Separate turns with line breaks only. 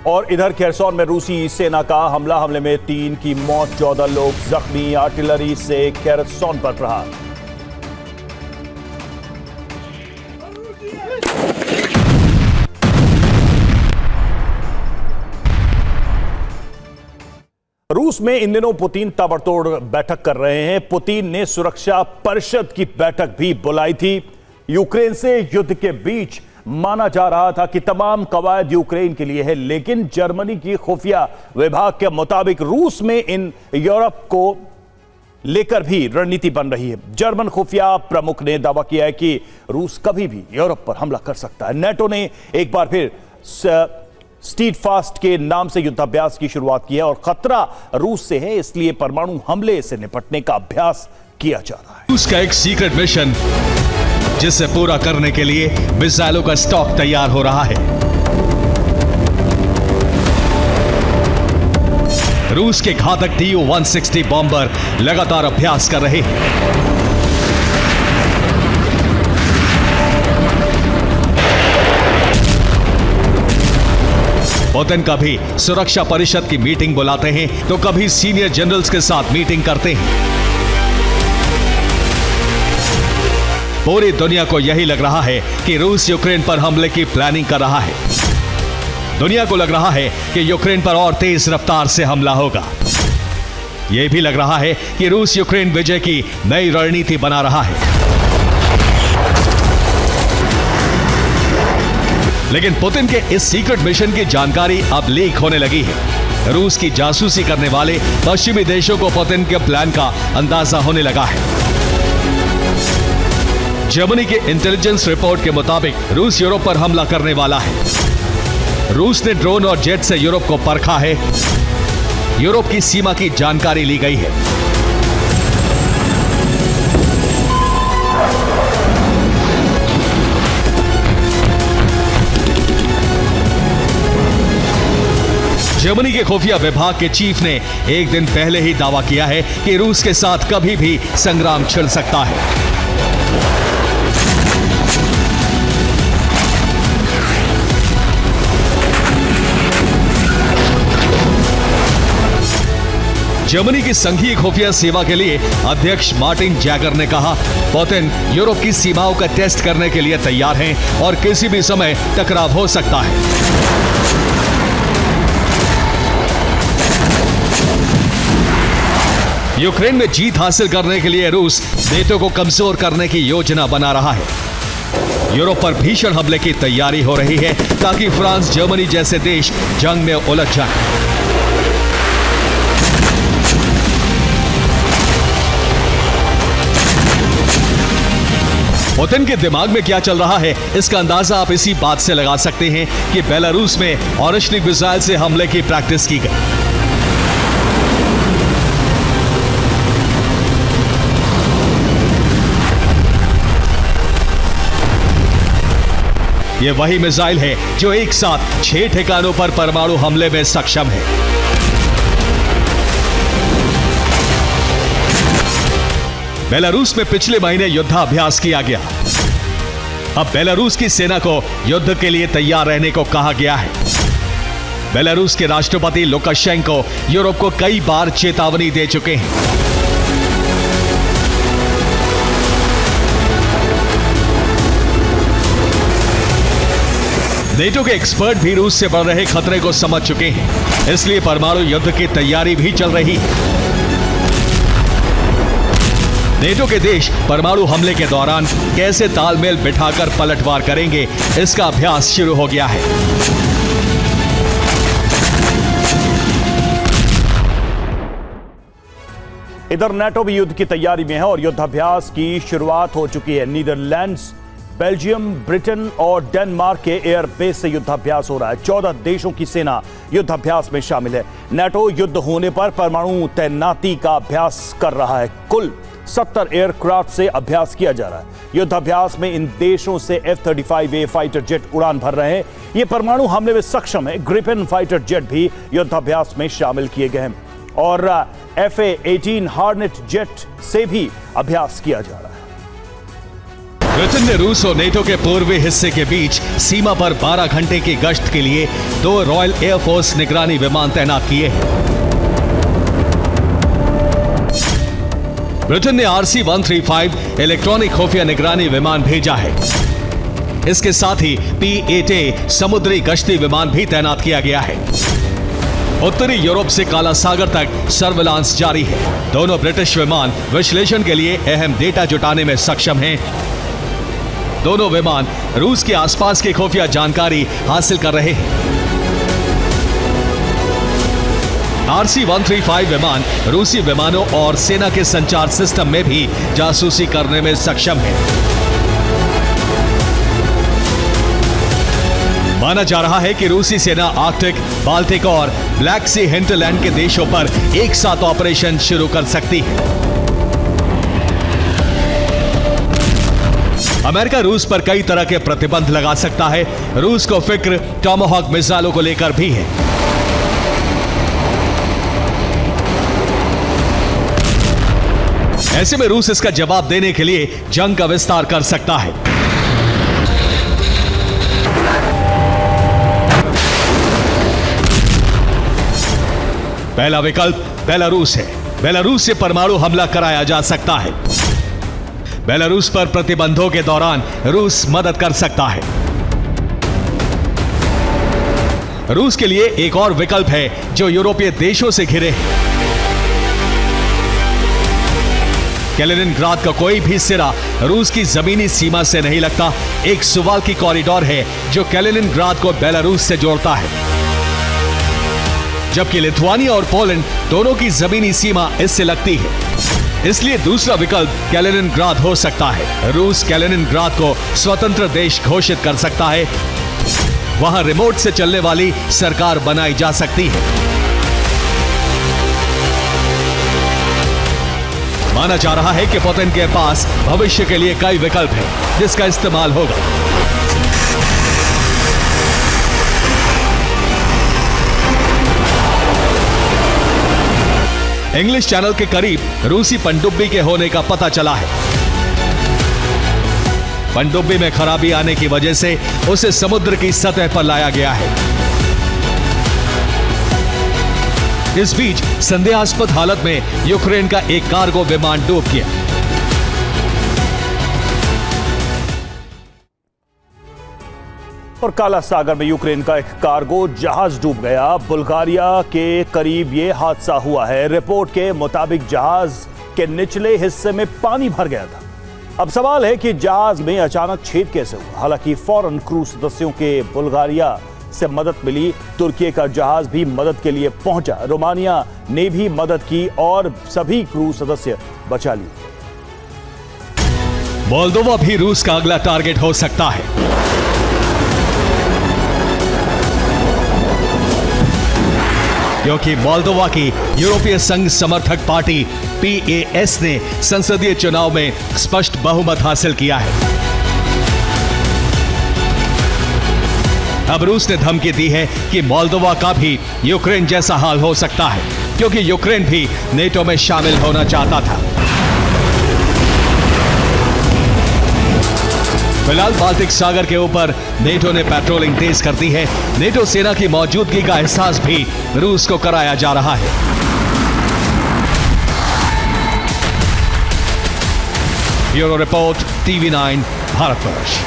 और इधर खेरसौन में रूसी सेना का हमले में 3 की मौत, 14 लोग जख्मी। आर्टिलरी से खेरसौन पर प्रहार। रूस में इन दिनों पुतिन ताबड़तोड़ बैठक कर रहे हैं। पुतिन ने सुरक्षा परिषद की बैठक भी बुलाई थी। यूक्रेन से युद्ध के बीच माना जा रहा था कि तमाम कवायद यूक्रेन के लिए है, लेकिन जर्मनी की खुफिया विभाग के मुताबिक रूस में इन यूरोप को लेकर भी रणनीति बन रही है। जर्मन खुफिया प्रमुख ने दावा किया है कि रूस कभी भी यूरोप पर हमला कर सकता है। नेटो ने एक बार फिर स्टीडफास्ट के नाम से युद्धाभ्यास की शुरुआत की है और खतरा रूस से है, इसलिए परमाणु हमले से निपटने का अभ्यास किया जा रहा है।
रूस का एक सीक्रेट मिशन जिसे पूरा करने के लिए मिसाइलों का स्टॉक तैयार हो रहा है। रूस के घातक Tu-160 बॉम्बर लगातार अभ्यास कर रहे हैं। पुतिन कभी सुरक्षा परिषद की मीटिंग बुलाते हैं तो कभी सीनियर जनरल्स के साथ मीटिंग करते हैं। पूरी दुनिया को यही लग रहा है कि रूस यूक्रेन पर हमले की प्लानिंग कर रहा है। दुनिया को लग रहा है कि यूक्रेन पर और तेज रफ्तार से हमला होगा। यह भी लग रहा है कि रूस यूक्रेन विजय की नई रणनीति बना रहा है। लेकिन पुतिन के इस सीक्रेट मिशन की जानकारी अब लीक होने लगी है। रूस की जासूसी करने वाले पश्चिमी देशों को पुतिन के प्लान का अंदाजा होने लगा है। जर्मनी के इंटेलिजेंस रिपोर्ट के मुताबिक रूस यूरोप पर हमला करने वाला है। रूस ने ड्रोन और जेट से यूरोप को परखा है। यूरोप की सीमा की जानकारी ली गई है। जर्मनी के खुफिया विभाग के चीफ ने एक दिन पहले ही दावा किया है कि रूस के साथ कभी भी संग्राम छिड़ सकता है। जर्मनी की संघीय खुफिया सेवा के लिए अध्यक्ष मार्टिन जैगर ने कहा, पुतिन यूरोप की सीमाओं का टेस्ट करने के लिए तैयार हैं और किसी भी समय टकराव हो सकता है। यूक्रेन में जीत हासिल करने के लिए रूस नेटो को कमजोर करने की योजना बना रहा है। यूरोप पर भीषण हमले की तैयारी हो रही है ताकि फ्रांस, जर्मनी जैसे देश जंग में उलझ जाएं। पुतिन के दिमाग में क्या चल रहा है, इसका अंदाजा आप इसी बात से लगा सकते हैं कि बेलारूस में ऑरिशनिक मिसाइल से हमले की प्रैक्टिस की गई। यह वही मिसाइल है जो एक साथ 6 ठिकानों पर परमाणु हमले में सक्षम है। बेलारूस में पिछले महीने युद्धाभ्यास किया गया। अब बेलारूस की सेना को युद्ध के लिए तैयार रहने को कहा गया है। बेलारूस के राष्ट्रपति लुकाशेंको यूरोप को कई बार चेतावनी दे चुके हैं। नेटो के एक्सपर्ट भी रूस से बढ़ रहे खतरे को समझ चुके हैं, इसलिए परमाणु युद्ध की तैयारी भी चल रही है। नेटो के देश परमाणु हमले के दौरान कैसे तालमेल बिठाकर पलटवार करेंगे, इसका अभ्यास शुरू हो गया है।
इधर नेटो भी युद्ध की तैयारी में है और युद्धाभ्यास की शुरुआत हो चुकी है। नीदरलैंड्स, बेल्जियम, ब्रिटेन और डेनमार्क के एयरबेस से युद्धाभ्यास हो रहा है। 14 देशों की सेना युद्धाभ्यास में शामिल है। नेटो युद्ध होने पर परमाणु तैनाती का अभ्यास कर रहा है। कुल 70 एयरक्राफ्ट से अभ्यास किया जा रहा है। युद्धाभ्यास में इन देशों से F-35A फाइटर जेट उड़ान भर रहे हैं। ये परमाणु हमले में सक्षम है। ग्रिपेन फाइटर जेट भी युद्धाभ्यास में शामिल किए गए हैं और FA-18 हार्नेट जेट से भी अभ्यास किया जा रहा है।
ब्रिटेन ने रूस और नेटो के पूर्वी हिस्से के बीच सीमा पर 12 घंटे की गश्त के लिए 2 रॉयल एयरफोर्स निगरानी विमान तैनात किए हैं। ब्रिटेन ने RC-135 इलेक्ट्रॉनिक खुफिया निगरानी विमान भेजा है। इसके साथ ही P-8A समुद्री गश्ती विमान भी तैनात किया गया है। उत्तरी यूरोप से काला सागर तक सर्विलांस जारी है। दोनों ब्रिटिश विमान विश्लेषण के लिए अहम डेटा जुटाने में सक्षम हैं। दोनों विमान रूस के आसपास की खुफिया जानकारी हासिल कर रहे हैं। RC-135 विमान रूसी विमानों और सेना के संचार सिस्टम में भी जासूसी करने में सक्षम है। माना जा रहा है कि रूसी सेना आर्कटिक, बाल्टिक और ब्लैक सी हिंटरलैंड के देशों पर एक साथ ऑपरेशन शुरू कर सकती है। अमेरिका रूस पर कई तरह के प्रतिबंध लगा सकता है। रूस को फिक्र टॉमाहॉक मिसाइलों को लेकर भी है। ऐसे में रूस इसका जवाब देने के लिए जंग का विस्तार कर सकता है। पहला विकल्प बेलारूस है। बेलारूस से परमाणु हमला कराया जा सकता है। बेलारूस पर प्रतिबंधों के दौरान रूस मदद कर सकता है। रूस के लिए एक और विकल्प है जो यूरोपीय देशों से घिरे है। कैलिनिनग्राद का कोई भी सिरा रूस की जमीनी सीमा से नहीं लगता। एक सुवाल्की कॉरिडोर है जो कैलिनिनग्राद को बेलारूस से जोड़ता है, जबकि लिथुआनिया और पोलैंड दोनों की जमीनी सीमा इससे लगती है। इसलिए दूसरा विकल्प कैलिनिनग्राद हो सकता है। रूस कैलिनिनग्राद को स्वतंत्र देश घोषित कर सकता है। वहां रिमोट से चलने वाली सरकार बनाई जा सकती है। माना जा रहा है कि पुतिन के पास भविष्य के लिए कई विकल्प हैं, जिसका इस्तेमाल होगा। इंग्लिश चैनल के करीब रूसी पनडुब्बी के होने का पता चला है। पनडुब्बी में खराबी आने की वजह से उसे समुद्र की सतह पर लाया गया है। इस बीच संदेहास्पद हालत में यूक्रेन का एक कार्गो विमान डूब गया।
और काला सागर में यूक्रेन का एक कार्गो जहाज डूब गया। बुल्गारिया के करीब यह हादसा हुआ है। रिपोर्ट के मुताबिक जहाज के निचले हिस्से में पानी भर गया था। अब सवाल है कि जहाज में अचानक छेद कैसे हुआ। हालांकि फौरन क्रू सदस्यों के बुल्गारिया से मदद मिली। तुर्की का जहाज भी मदद के लिए पहुंचा। रोमानिया ने भी मदद की और सभी क्रू सदस्य बचा लिए।
मोल्दोवा भी रूस का अगला टारगेट हो सकता है। क्योंकि मोल्दोवा की यूरोपीय संघ समर्थक पार्टी PAS ने संसदीय चुनाव में स्पष्ट बहुमत हासिल किया है। अब रूस ने धमकी दी है कि मोल्दोवा का भी यूक्रेन जैसा हाल हो सकता है, क्योंकि यूक्रेन भी नेटो में शामिल होना चाहता था। फिलहाल बाल्टिक सागर के ऊपर नेटो ने पेट्रोलिंग तेज कर दी है। नेटो सेना की मौजूदगी का एहसास भी रूस को कराया जा रहा है। Bureau report, TV9 Bharatvarsh.